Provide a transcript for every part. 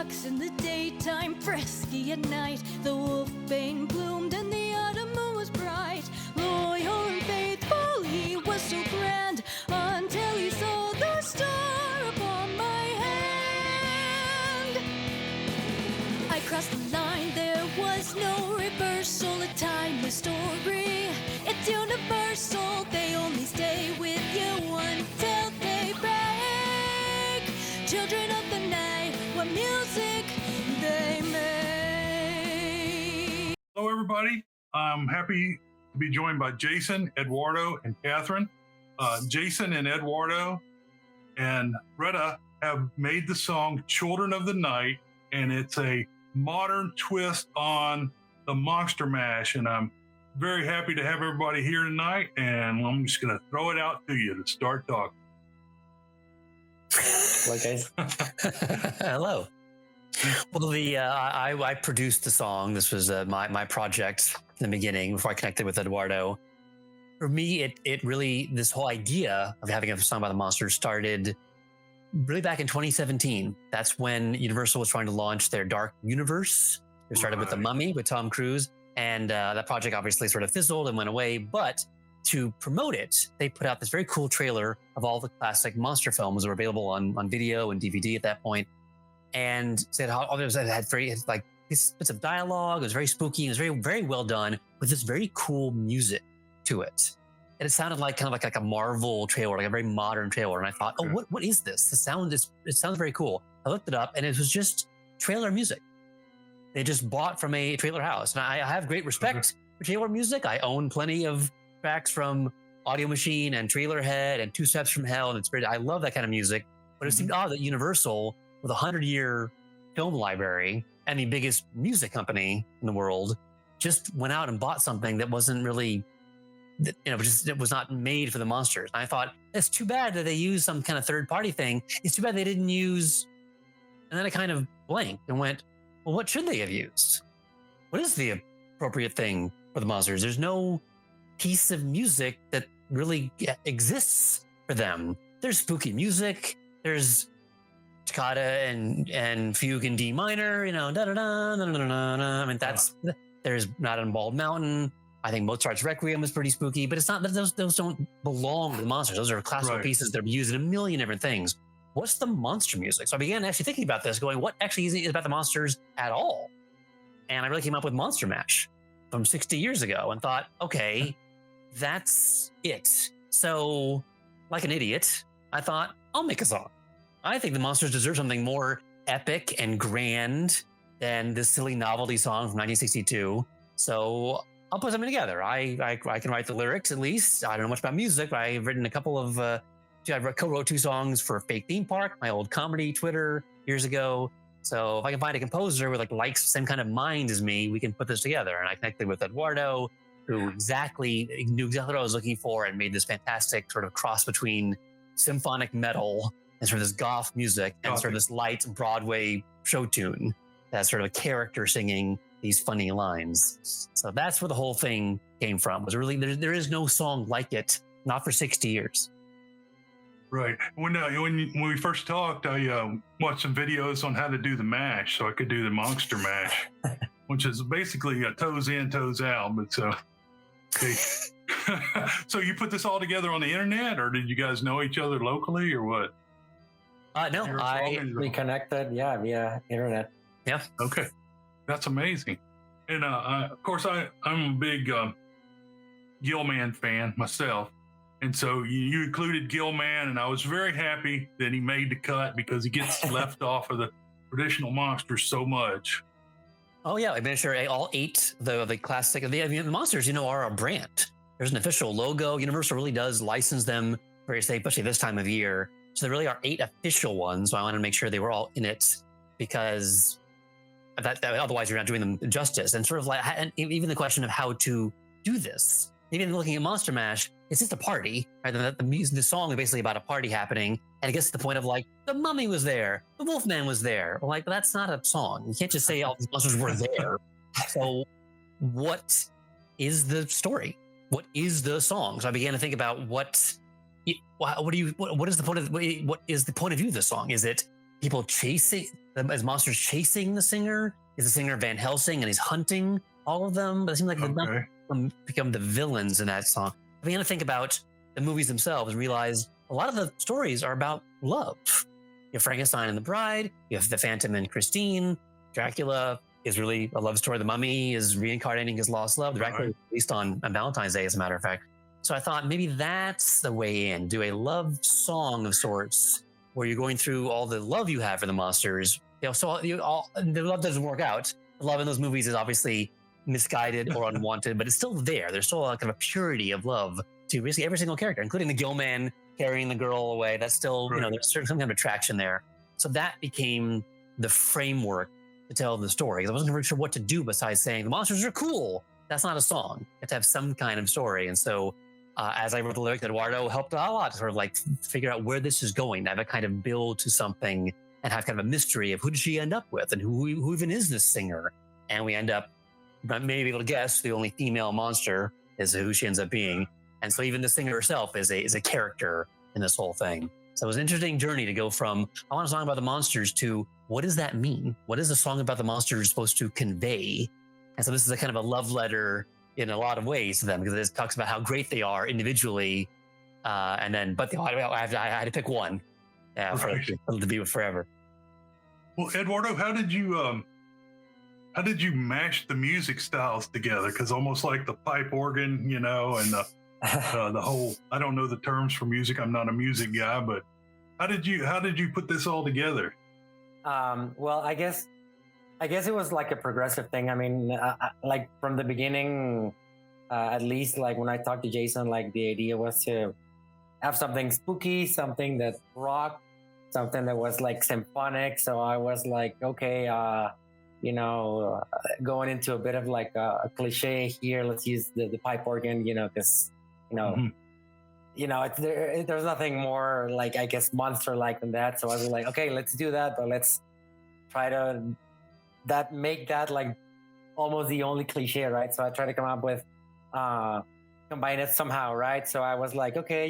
fox in the daytime, frisky at night. The wolfbane bloomed and the autumn moon was bright. Loyal and faithful, he was so grand, until he saw the star upon my hand. I crossed the line, there was no reversal. A timeless story, it's universal. They only stay with you until daybreak. Children of the night, what music they make. Hello, everybody. I'm happy to be joined by Jason, Eduardo, and Katherine. Jason and Eduardo and Brette have made the song Children of the Night, and it's a modern twist on the Monster Mash. And I'm very happy to have everybody here tonight, and I'm just going to throw it out to you to start talking. Hello, guys. Hello. Well, I produced the song. This was my project in the beginning before I connected with Eduardo. For me, it really, this whole idea of having a song about the monsters started really back in 2017. That's when Universal was trying to launch their Dark Universe. They started with The Mummy with Tom Cruise, and that project obviously sort of fizzled and went away. But to promote it, they put out this very cool trailer of all the classic monster films that were available on video and DVD at that point, and said how others had like these bits of dialogue. It was very spooky. It was very, very well done with this very cool music to it. And it sounded like kind of like a Marvel trailer, like a very modern trailer. And I thought, oh, what is this? It sounds very cool. I looked it up, and it was just trailer music. They just bought from a trailer house. And I have great respect for trailer music. I own plenty of tracks from Audio Machine and Trailerhead and Two Steps from Hell, and it's great. I love that kind of music. But it seemed odd that Universal, with a 100-year film library and the biggest music company in the world, just went out and bought something that wasn't really, it was not made for the monsters. And I thought, it's too bad that they used some kind of third-party thing. It's too bad they didn't use. And then I kind of blanked and went, well, what should they have used? What is the appropriate thing for the monsters? There's no piece of music that really exists for them. There's spooky music. There's toccata and fugue in D minor, da da da da da da da. I mean, there's Not on Bald Mountain. I think Mozart's Requiem is pretty spooky, but it's not that those don't belong to the monsters. Those are classical pieces that are used in a million different things. What's the monster music? So I began actually thinking about this, going, what actually is about the monsters at all? And I really came up with Monster Mash from 60 years ago and thought, okay, that's it. So, like an idiot, I thought, I'll make a song. I think the monsters deserve something more epic and grand than this silly novelty song from 1962. So I'll put something together. I can write the lyrics at least. I don't know much about music, but I've written a couple of, I co-wrote 2 songs for Fake Theme Park, my old comedy Twitter years ago. So if I can find a composer with likes the same kind of mind as me, we can put this together. And I connected with Eduardo, who knew exactly what I was looking for, and made this fantastic sort of cross between symphonic metal and sort of this goth music and sort of this light Broadway show tune that's sort of a character singing these funny lines. So that's where the whole thing came from. Was really there is no song like it, not for 60 years. Right. When we first talked, I watched some videos on how to do the mash, so I could do the monster mash, which is basically a toes in, toes out. But okay. So you put this all together on the internet, or did you guys know each other locally, or what? No, We connected, via internet. Yeah. Okay, that's amazing. And of course, I'm a big Gilman fan myself. And so you included Gilman, and I was very happy that he made the cut because he gets left off of the traditional monsters so much. Oh yeah, I mean, sure. All 8 the classic. The monsters, are a brand. There's an official logo. Universal really does license them very safe, especially this time of year. So there really are 8 official ones. So I wanted to make sure they were all in it because that otherwise you're not doing them justice. And sort of and even the question of how to do this. Even looking at Monster Mash, it's just a party, right? The song is basically about a party happening, and it gets to the point of the Mummy was there, the Wolfman was there. Well, that's not a song. You can't just say all these monsters were there. So, what is the story? What is the song? So I began to think about what is the point of view of the song? Is it people chasing, as monsters chasing the singer. Is the singer Van Helsing and he's hunting all of them? But it seems like Okay. they become the villains in that song. I mean, you got to think about the movies themselves and realize a lot of the stories are about love. You have Frankenstein and the Bride, you have the Phantom and Christine, Dracula is really a love story. The Mummy is reincarnating his lost love. Dracula was released on Valentine's Day, as a matter of fact. So I thought maybe that's the way in. Do a love song of sorts where you're going through all the love you have for the monsters. So the love doesn't work out. The love in those movies is obviously misguided or unwanted, but it's still there. There's still a kind of a purity of love to basically every single character, including the gill man carrying the girl away. That's still, there's some kind of attraction there. So that became the framework to tell the story. I wasn't really sure what to do besides saying the monsters are cool. That's not a song. You have to have some kind of story. And so as I wrote the lyrics, Eduardo helped a lot to sort of like figure out where this is going, to have a kind of build to something and have kind of a mystery of who did she end up with and who even is this singer. And we end up, maybe able to guess, the only female monster is who she ends up being. And so even the singer herself is a character in this whole thing. So it was an interesting journey to go from, I want a song about the monsters, to what does that mean? What is a song about the monsters supposed to convey? And so this is a kind of a love letter in a lot of ways to them, because it talks about how great they are individually. And then, but I had to pick one to be with forever. Well, Eduardo, how did you mash the music styles together? Because almost like the pipe organ, and the whole, I don't know the terms for music. I'm not a music guy, but how did you put this all together? Well, I guess it was like a progressive thing. I mean, like from the beginning, at least like when I talked to Jason, like the idea was to have something spooky, something that's rock, something that was like symphonic. So I was like, okay, going into a bit of like a cliche here. Let's use the pipe organ, because there's nothing more like, I guess, monster-like than that. So I was like, okay, let's do that, but let's try to make that like almost the only cliche, right? So I tried to come up with combine it somehow, right? So I was like, okay,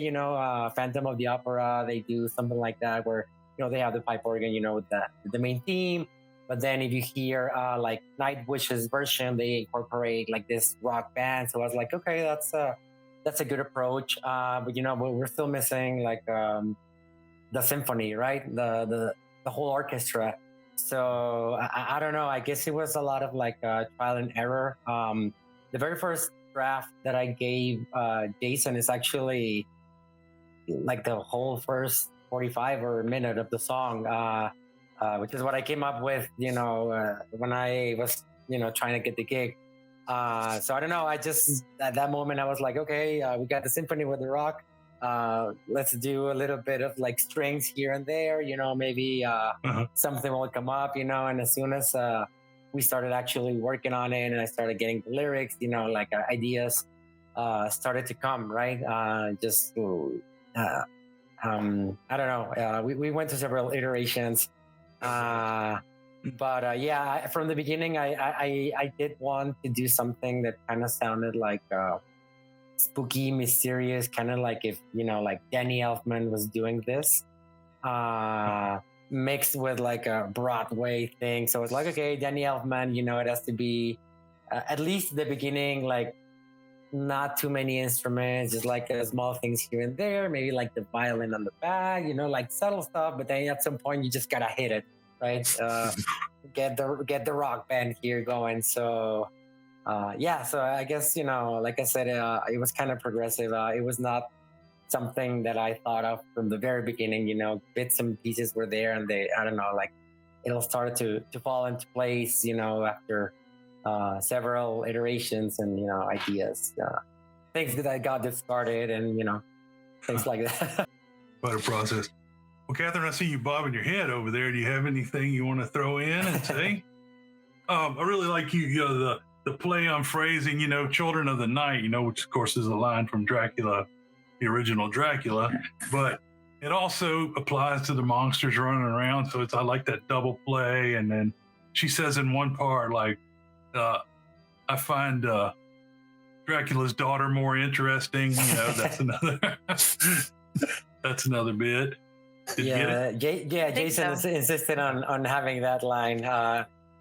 Phantom of the Opera, they do something like that where they have the pipe organ, with the main theme. But then if you hear like Nightwish's version, they incorporate like this rock band. So I was like, okay, that's a good approach. But we're still missing like the symphony, right? The whole orchestra. So I don't know. I guess it was a lot of like trial and error. The very first draft that I gave Jason is actually like the whole first 45 or a minute of the song, which is what I came up with, when I was, trying to get the gig. So I don't know. I just, at that moment, I was like, okay, we got the symphony with the rock. Let's do a little bit of like strings here and there, maybe something will come up, and as soon as we started actually working on it and I started getting the lyrics, ideas started to come, right? I don't know. We went to several iterations. But from the beginning, I did want to do something that kind of sounded like spooky, mysterious, kind of like if, like Danny Elfman was doing this, mixed with like a Broadway thing. So it's like, okay, Danny Elfman, it has to be at least the beginning, like not too many instruments, just like small things here and there, maybe like the violin on the back, like subtle stuff. But then at some point you just gotta hit it, right? Get the rock band here going. So so I guess, like I said, it was kind of progressive. It was not something that I thought of from the very beginning, bits and pieces were there and it'll start to fall into place, after several iterations and, ideas, things that I got discarded and, things like that. Quite a process. Well, Catherine, I see you bobbing your head over there. Do you have anything you want to throw in and say? I really like the play on phrasing, children of the night, which of course is a line from Dracula, the original Dracula, but it also applies to the monsters running around. So I like that double play. And then she says in one part, like, I find Dracula's daughter more interesting. That's another, that's another bit. Jason insisted on having that line.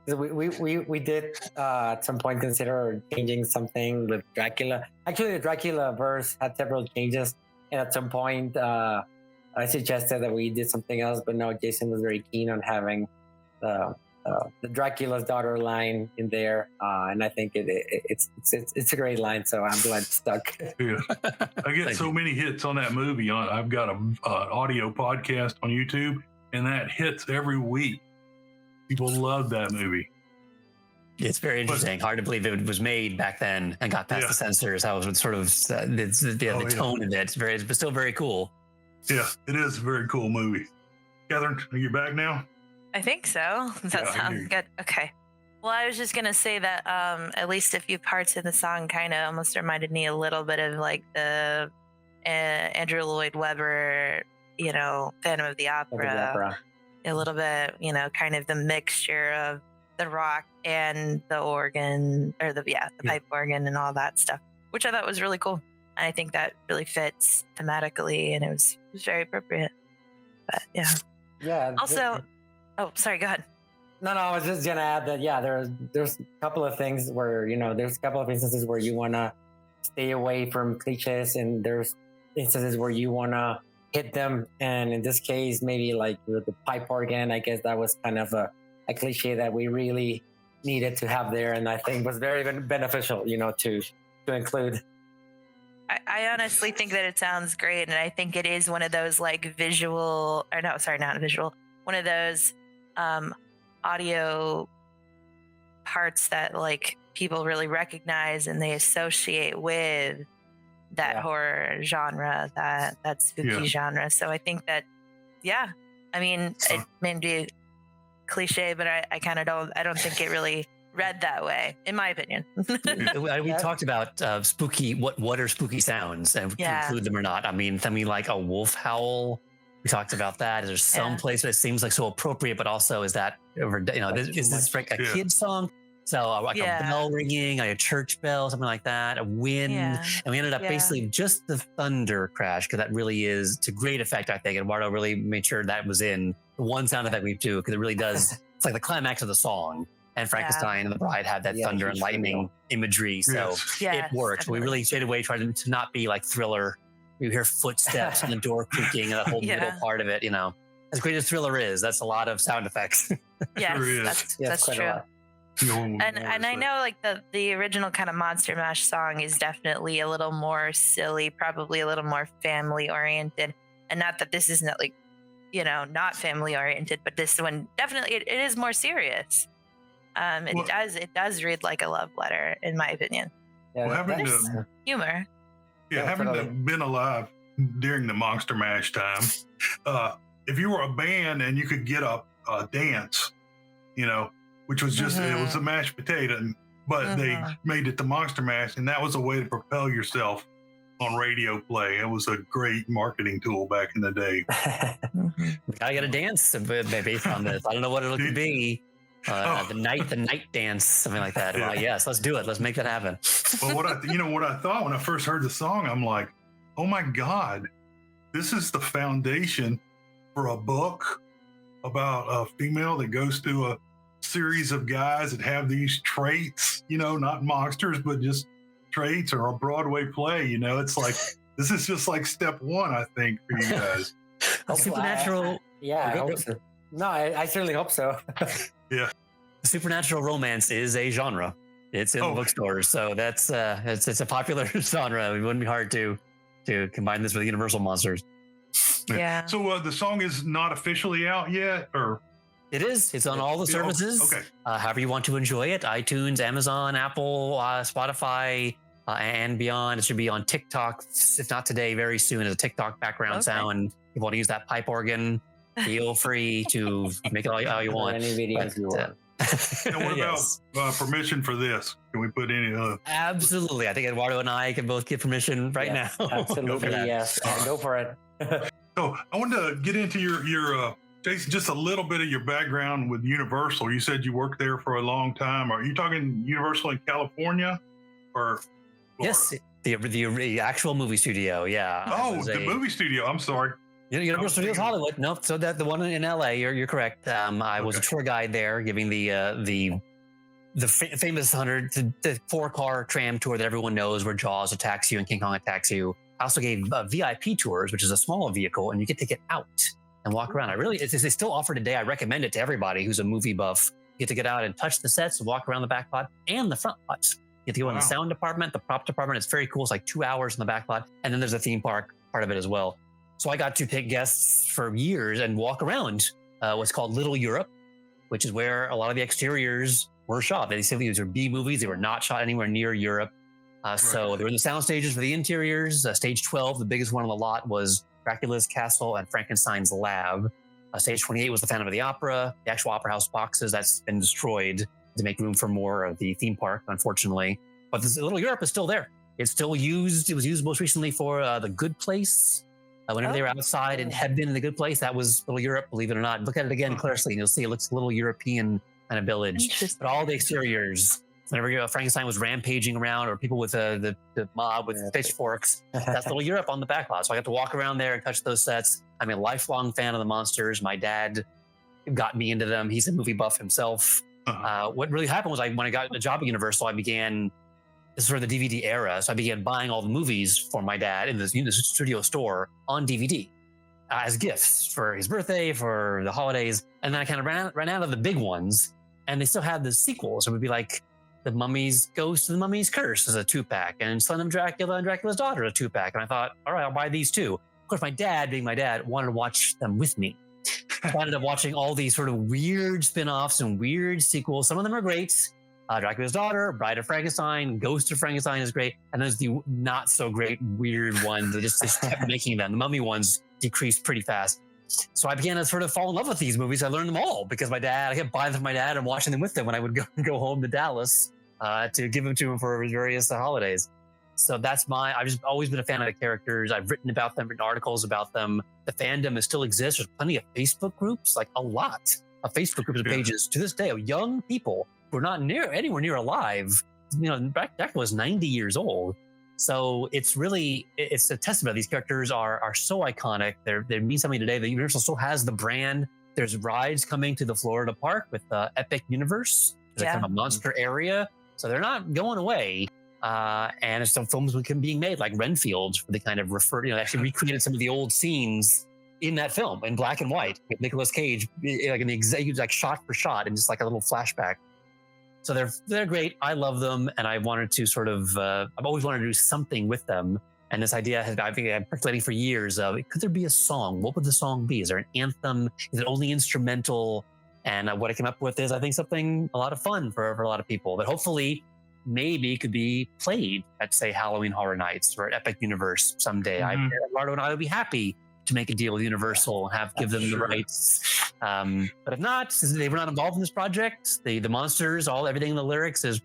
We did at some point consider changing something with Dracula. Actually, the Dracula verse had several changes, and at some point I suggested that we did something else, but no, Jason was very keen on having the Dracula's daughter line in there, and I think it's a great line. So I'm glad it stuck. Yeah, I get so many hits on that movie. I've got an audio podcast on YouTube, and that hits every week. People love that movie. It's very interesting. Hard to believe it was made back then and got past the censors. How it was sort of the tone of it. It's still very cool. Yeah, it is a very cool movie. Catherine, are you back now? I think so. That sounds good. Okay. Well, I was just going to say that at least a few parts in the song kind of almost reminded me a little bit of like the Andrew Lloyd Webber, Phantom of the Opera. A little bit, kind of the mixture of the rock and the organ, or the pipe organ and all that stuff, which I thought was really cool. And I think that really fits thematically, and it was very appropriate. But yeah. Yeah. Also, sorry, go ahead. No, I was just gonna add that there's a couple of things where there's a couple of instances where you wanna stay away from cliches, and there's instances where you wanna hit them. And in this case, maybe like with the pipe organ, I guess that was kind of a cliche that we really needed to have there, and I think was very beneficial, to include. I honestly think that it sounds great, and I think it is one of those like one of those audio parts that like people really recognize and they associate with that horror genre, that spooky genre. So I think that, I mean, it may be cliche, but I kind of don't think it really read that way, in my opinion. We talked about spooky. What are spooky sounds, and to include them or not? I mean, like a wolf howl. We talked about that. There's some place that seems like so appropriate, but also is that is this like a kid song? So like a bell ringing, like a church bell, something like that, a wind. And we ended up basically just the thunder crash, because that really is to great effect, I think. Eduardo really made sure that was in the one sound effect we do, because it really does. It's like the climax of the song. And Frankenstein and the Bride had that thunder and lightning imagery. So it worked. We really stayed away, tried to not be like Thriller. You hear footsteps and the door creaking and that whole middle part of it, As great as Thriller is, that's a lot of sound effects. Yes, that's true. And I know like the original kind of Monster Mash song is definitely a little more silly, probably a little more family oriented. And not that this isn't like, not family oriented, but this one definitely it is more serious. It does read like a love letter, in my opinion. Having humor. Yeah, having been alive during the Monster Mash time, if you were a band and you could get a dance, which was just it was a mashed potato, but they made it the Monster Mash, and that was a way to propel yourself on radio play. It was a great marketing tool back in the day. I got to dance based on this. I don't know what it could be. The night dance, something like that. Like, yes, let's do it. Let's make that happen. Well, what I thought when I first heard the song, I'm like, oh my God, this is the foundation for a book about a female that goes through a series of guys that have these traits, not monsters, but just traits, or a Broadway play. It's like, this is just like step one, I think, for you guys. Supernatural. I hope so. No, I certainly hope so. Yeah. Supernatural romance is a genre. It's in bookstores, so that's it's a popular genre. It wouldn't be hard to combine this with Universal monsters. Yeah. So the song is not officially out yet, or it is. It's on all the services. Okay. However you want to enjoy it: iTunes, Amazon, Apple, Spotify, and beyond. It should be on TikTok, if not today, very soon, as a TikTok background sound. If you want to use that pipe organ, feel free to make it all you want. Any videos you want. And what about permission for this? Can we put any? Absolutely. I think Eduardo and I can both get permission now. Absolutely, yes. Go for it. So I wanted to get into your Jason, just a little bit of your background with Universal. You said you worked there for a long time. Are you talking Universal in California, or Florida? Yes, the actual movie studio. Yeah. Oh, the movie studio. I'm sorry. Universal Studios Hollywood. Nope. So that the one in LA, you're correct. I was a tour guide there, giving the famous the 4-car tram tour that everyone knows, where Jaws attacks you and King Kong attacks you. I also gave VIP tours, which is a smaller vehicle, and you get to get out and walk around. They still offer today. I recommend it to everybody who's a movie buff. You get to get out and touch the sets and walk around the back lot and the front lot. You get to go in the sound department, the prop department. It's very cool. It's like 2 hours in the back lot. And then there's a theme park part of it as well. So I got to pick guests for years and walk around what's called Little Europe, which is where a lot of the exteriors were shot. They said these were B movies. They were not shot anywhere near Europe. So they were in the sound stages for the interiors. Stage 12, the biggest one on the lot, was Dracula's Castle and Frankenstein's Lab. Stage 28 was the Phantom of the Opera. The actual Opera House boxes, that's been destroyed to make room for more of the theme park, unfortunately. But this Little Europe is still there. It's still used. It was used most recently for The Good Place. Whenever they were outside and had been in The Good Place, that was Little Europe, believe it or not. Look at it again closely, and you'll see it looks a little European kind of village. But all the exteriors, whenever Frankenstein was rampaging around, or people with the mob with pitchforks, that's Little Europe on the back lot. So I got to walk around there and touch those sets. I'm a lifelong fan of the monsters. My dad got me into them. He's a movie buff himself. What really happened was when I got a job at Universal, I began, this is sort of the DVD era, so I began buying all the movies for my dad in the studio store on DVD as gifts for his birthday, for the holidays. And then I kind of ran out of the big ones, and they still had the sequels. It would be like The Mummy's Ghost and The Mummy's Curse as a 2-pack, and Son of Dracula and Dracula's Daughter a 2-pack. And I thought, all right, I'll buy these too. Of course, my dad, being my dad, wanted to watch them with me. I ended up watching all these sort of weird spin-offs and weird sequels. Some of them are great. Dracula's Daughter, Bride of Frankenstein, Ghost of Frankenstein is great. And there's the not so great weird ones that just kept making them. The Mummy ones decreased pretty fast. So I began to sort of fall in love with these movies. I learned them all because I kept buying them for my dad and watching them with him when I would go home to Dallas to give them to him for various holidays. So I've just always been a fan of the characters. I've written about them, written articles about them. The fandom still exists. There's plenty of Facebook groups, like a lot of Facebook groups and pages to this day of young people who are not anywhere near alive. Dracula was 90 years old. So it's a testament. These characters are so iconic. They mean something today. The Universal still has the brand. There's rides coming to the Florida park with Epic Universe. There's kind of a monster area. So they're not going away. And there's some films being made, like Renfield, where they kind of actually recreated some of the old scenes in that film in black and white with Nicolas Cage, like in the exact shot for shot, and just like a little flashback. So they're great. I love them, and I wanted to I've always wanted to do something with them. And this idea I've been percolating for years of, could there be a song? What would the song be? Is there an anthem? Is it only instrumental? And what I came up with is, I think, something a lot of fun for a lot of people that hopefully maybe could be played at, say, Halloween Horror Nights or at Epic Universe someday. Eduardo and I would be happy to make a deal with Universal and give them the rights. But if not, since they were not involved in this project, the monsters, everything in the lyrics is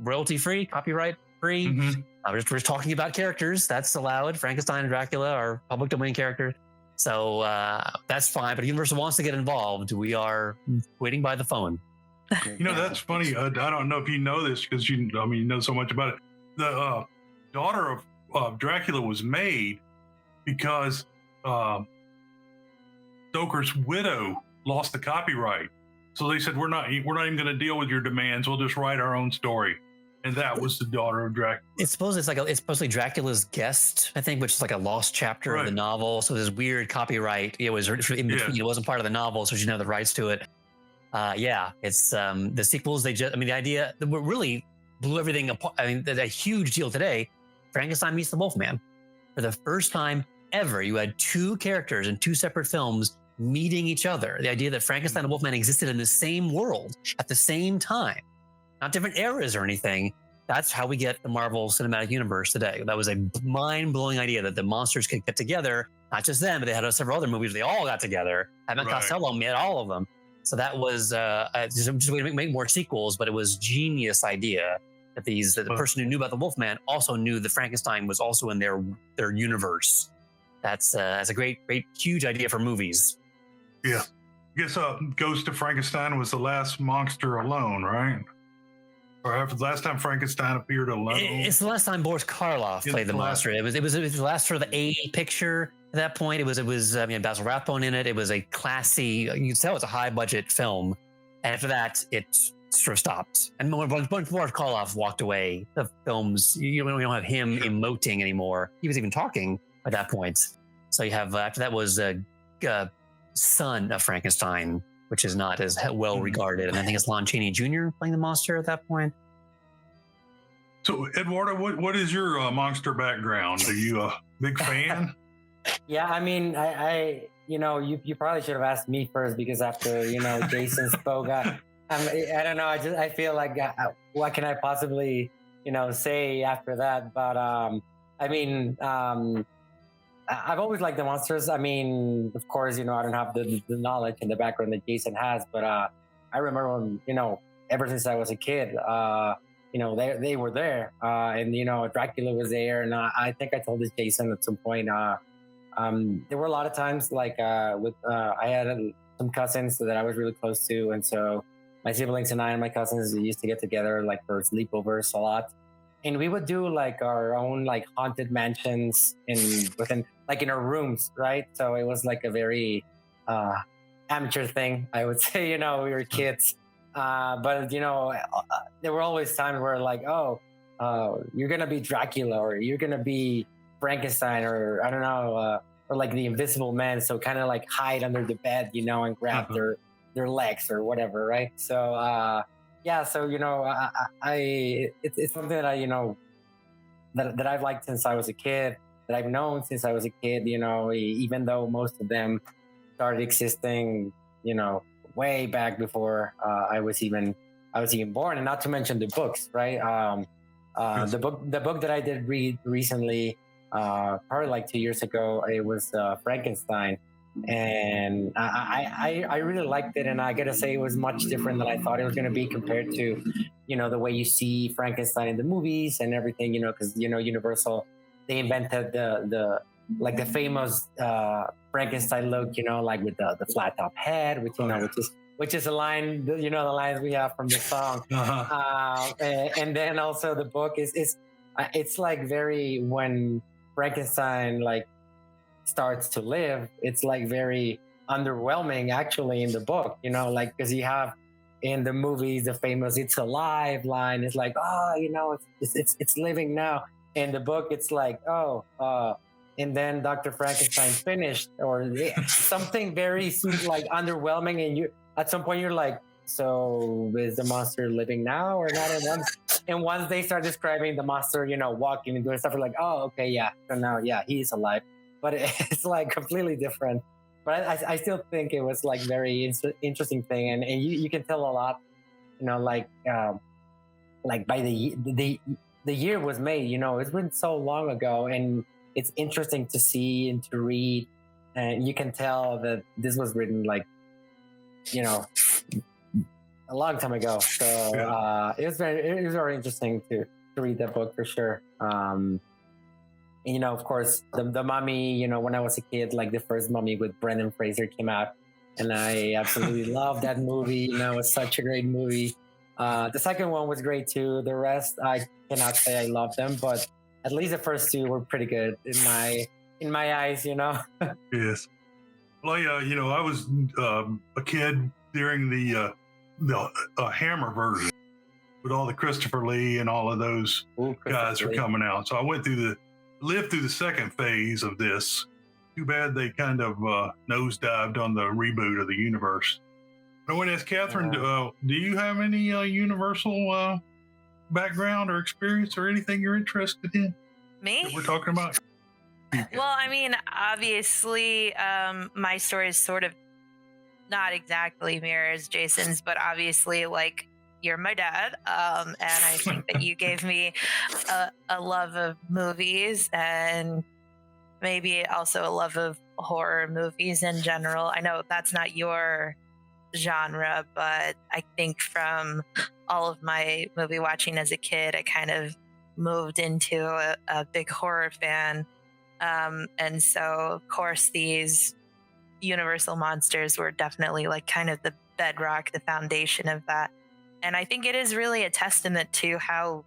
royalty free, copyright free. We're just talking about characters. That's allowed. Frankenstein and Dracula are public domain characters. So that's fine. But if Universal wants to get involved, we are waiting by the phone. That's funny. I don't know if you know this because you know so much about it. The daughter of Dracula was made because Stoker's widow lost the copyright. So they said, we're not even going to deal with your demands. We'll just write our own story. And that was the daughter of Dracula. It's supposedly Dracula's Guest, I think, which is like a lost chapter of the novel. So this weird copyright. It was in between. It wasn't part of the novel, so she didn't have the rights to it. It's the sequels. The idea that really blew everything apart. A huge deal today. Frankenstein meets the Wolfman. For the first time ever, you had two characters in two separate films meeting each other. The idea that Frankenstein and Wolfman existed in the same world at the same time, not different eras or anything. That's how we get the Marvel Cinematic Universe today. That was a mind-blowing idea that the monsters could get together. Not just them, but they had several other movies. They all got together. Abbott and Costello made all of them. So that was just a way to make more sequels, but it was a genius idea that the person who knew about the Wolfman also knew that Frankenstein was also in their universe. That's a great, huge idea for movies. Yeah. I guess Ghost of Frankenstein was the last monster alone, right? Or the last time Frankenstein appeared alone. It's the last time Boris Karloff played the monster. It was the last sort of A picture. At that point, it was Basil Rathbone in it. It was a classy, you could tell it's a high budget film. And after that, it sort of stopped. And when Boris Karloff walked away, the films, you don't have him emoting anymore. He was even talking at that point. So you have, after that was Son of Frankenstein, which is not as well regarded. And I think it's Lon Chaney Jr. playing the monster at that point. So, Eduardo, what is your monster background? Are you a big fan? Yeah, I mean, I you probably should have asked me first, because after, Jason spoke, I don't know. I feel like, what can I possibly, say after that? But, I mean, I've always liked the monsters. I mean, of course, I don't have the knowledge and the background that Jason has, but I remember when, ever since I was a kid, they were there, and Dracula was there, and I think I told this Jason at some point. There were a lot of times, like I had some cousins that I was really close to, and so my siblings and I and my cousins used to get together like for sleepovers a lot, and we would do like our own like haunted mansions within in our rooms, right? So it was like a very amateur thing, I would say. We were kids, but there were always times where like, you're gonna be Dracula, or you're gonna be Frankenstein, or I don't know, or like the Invisible Man. So kind of like hide under the bed, and grab their legs or whatever, right? So yeah, so it's something that I that I've liked since I was a kid, that I've known since I was a kid. Even though most of them started existing, way back before I was even born, and not to mention the books, right? The book that I did read recently, probably like 2 years ago, it was Frankenstein, and I really liked it, and I gotta say it was much different than I thought it was gonna be compared to the way you see Frankenstein in the movies and everything, because Universal, they invented the famous Frankenstein look, like with the flat top head, which is a line, the lines we have from the song. And then also the book it's like very, when Frankenstein like starts to live, it's like very underwhelming actually in the book, because you have in the movies the famous "It's alive" line. It's like, it's living now. In the book, it's like, and then Dr. Frankenstein finished, or something very like underwhelming, and you at some point you're like, so is the monster living now or not? And once they start describing the monster, walking and doing stuff, you're like, oh, okay, yeah, so now, yeah, he's alive. But it's like completely different. But I still think it was like very interesting thing, and you can tell a lot, like by the year was made, it's been so long ago, and it's interesting to see and to read, and you can tell that this was written like, a long time ago. So it was very interesting to read that book for sure. And, of course, the Mummy, when I was a kid, like the first Mummy with Brendan Fraser came out, and I absolutely loved that movie. It was such a great movie. The second one was great too. The rest, I cannot say I love them, but at least the first two were pretty good in my eyes. Yes. Well, I was a kid during the Hammer version, with all the Christopher Lee and all of those guys were coming out. So I lived through the second phase of this. Too bad they kind of nosedived on the reboot of the universe. I want to ask Katherine, do you have any Universal background or experience or anything you're interested in? Me? That we're talking about? Well, I mean, obviously, my story is sort of not exactly mirrors Jason's, but obviously, like, you're my dad, and I think that you gave me a love of movies, and maybe also a love of horror movies in general. I know that's not your genre, but I think from all of my movie watching as a kid, I kind of moved into a big horror fan. And so, of course, these Universal monsters were definitely like kind of the bedrock, the foundation of that. And I think it is really a testament to how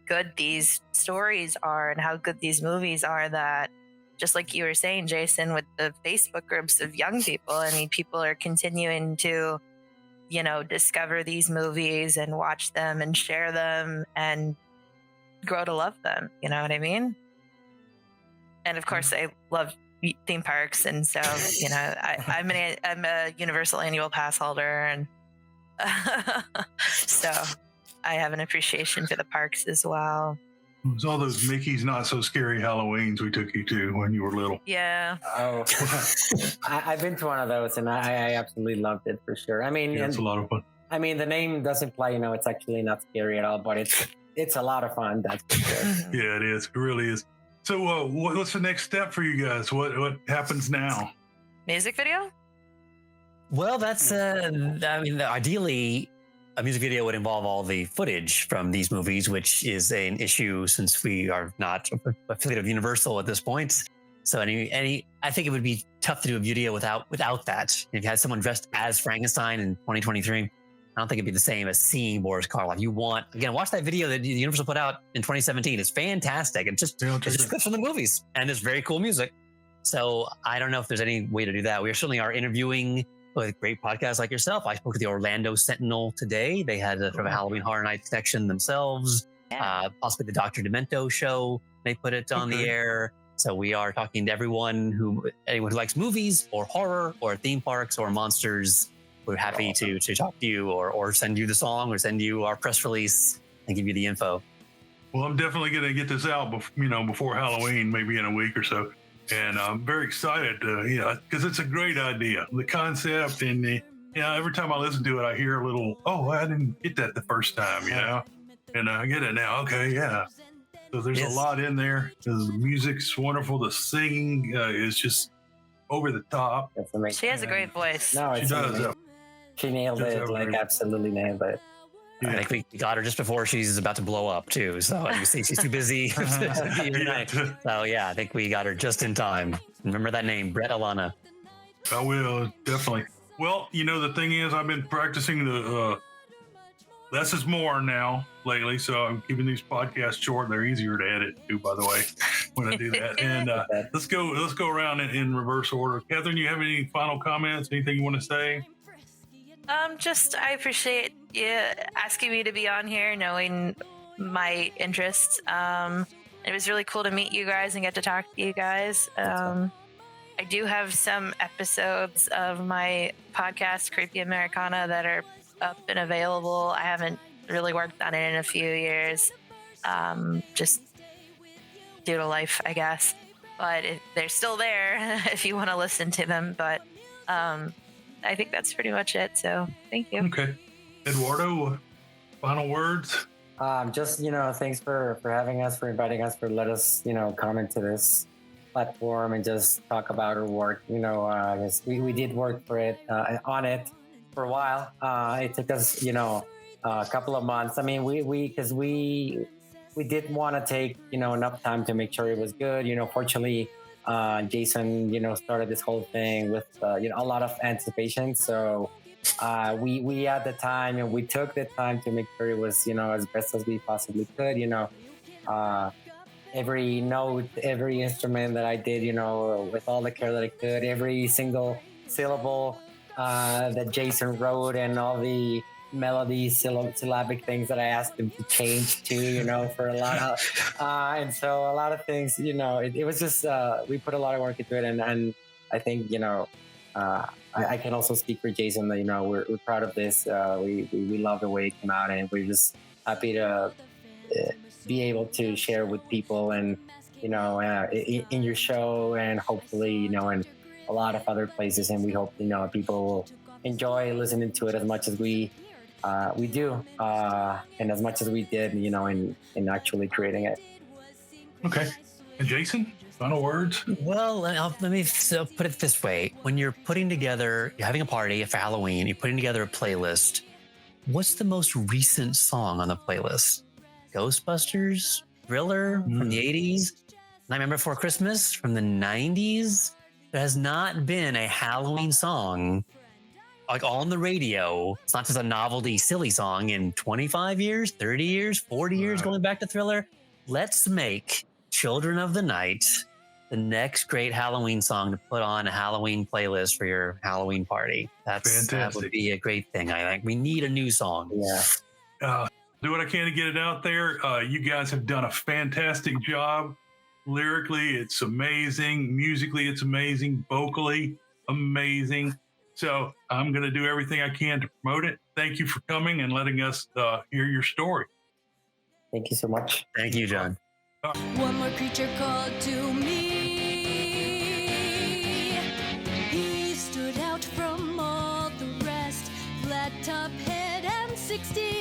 good these stories are and how good these movies are, that just like you were saying, Jason, with the Facebook groups of young people, I mean, people are continuing to, you know, discover these movies and watch them and share them and grow to love them. You know what I mean? And of course, I love theme parks, and so you know, I'm a Universal annual pass holder, and so I have an appreciation for the parks as well. It was all those Mickey's Not So Scary Halloweens we took you to when you were little. Yeah. Oh, I've been to one of those, and I absolutely loved it for sure. I mean, Yeah, it's a lot of fun. I mean, the name does imply, you know, it's actually not scary at all, but it's a lot of fun. That's for sure. Yeah, it is. It really is. So, what's the next step for you guys? What happens now? Music video? Well, that's I mean, ideally, a music video would involve all the footage from these movies, which is an issue since we are not affiliated with Universal at this point. So any, I think it would be tough to do a video without that. If you had someone dressed as Frankenstein in 2023, I don't think it'd be the same as seeing Boris Karloff. You want, again, watch that video that Universal put out in 2017. It's fantastic. It's just clips from the movies, and it's very cool music. So I don't know if there's any way to do that. We certainly are interviewing with great podcasts like yourself. I spoke to the Orlando Sentinel today. They had a sort of a Halloween Horror Night section themselves. Possibly the Dr. Demento show. They put it on the air. So we are talking to anyone who likes movies or horror or theme parks or monsters. We're happy to talk to you or send you the song or send you our press release and give you the info. Well, I'm definitely going to get this out, before Halloween, maybe in a week or so. And I'm very excited, because it's a great idea. The concept and every time I listen to it, I hear a little, I didn't get that the first time, and I get it now. Okay, yeah. So there's a lot in there. The music's wonderful. The singing is just over the top. That's amazing. She has a great voice. No, She does. She nailed it. Like, absolutely nailed it. Yeah. I think we got her just before she's about to blow up too. So you see, she's too busy. So yeah, I think we got her just in time. Remember that name, Brette Alana. I will, definitely. Well, the thing is, I've been practicing the less is more now lately. So I'm keeping these podcasts short. They're easier to edit too, by the way, when I do that. And let's go around in reverse order. Catherine, you have any final comments? Anything you want to say? I appreciate you asking me to be on here, knowing my interests. It was really cool to meet you guys and get to talk to you guys. I do have some episodes of my podcast, Creepy Americana, that are up and available. I haven't really worked on it in a few years, just due to life, I guess. But they're still there if you want to listen to them. But I think that's pretty much it. So thank you. Okay. Eduardo, final words? Just, thanks for having us, for inviting us, for let us, come into this platform and just talk about our work. I guess we did work on it for a while. It took us, a couple of months. I mean, we did want to take, enough time to make sure it was good. Fortunately, Jason, started this whole thing with, a lot of anticipation. So we had the time, and we took the time to make sure it was, as best as we possibly could. Every note, every instrument that I did, with all the care that I could, every single syllable that Jason wrote, and all the melody syllabic things that I asked him to change to, for a lot of, and so a lot of things, it was just, we put a lot of work into it. And I think, I can also speak for Jason that, we're proud of this. We love the way it came out, and we're just happy to be able to share with people and, in your show, and hopefully, in a lot of other places. And we hope, people will enjoy listening to it as much as we do, and as much as we did, in actually creating it. Okay. And Jason, final words? Well, let me put it this way. When you're you're having a party for Halloween, you're putting together a playlist, what's the most recent song on the playlist? Ghostbusters? Thriller from the 80s? Nightmare Before Christmas from the 90s? There has not been a Halloween song like on the radio. It's not just a novelty silly song in 25 years, 30 years, 40 years, going back to Thriller. Let's make Children of the Night the next great Halloween song to put on a Halloween playlist for your Halloween party. That would be a great thing. I think we need a new song. Yeah. Do what I can to get it out there. You guys have done a fantastic job. Lyrically, it's amazing. Musically, it's amazing. Vocally, amazing. So I'm going to do everything I can to promote it. Thank you for coming and letting us hear your story. Thank you so much. Thank you, John. One more creature called to me. He stood out from all the rest. Flat top head and 60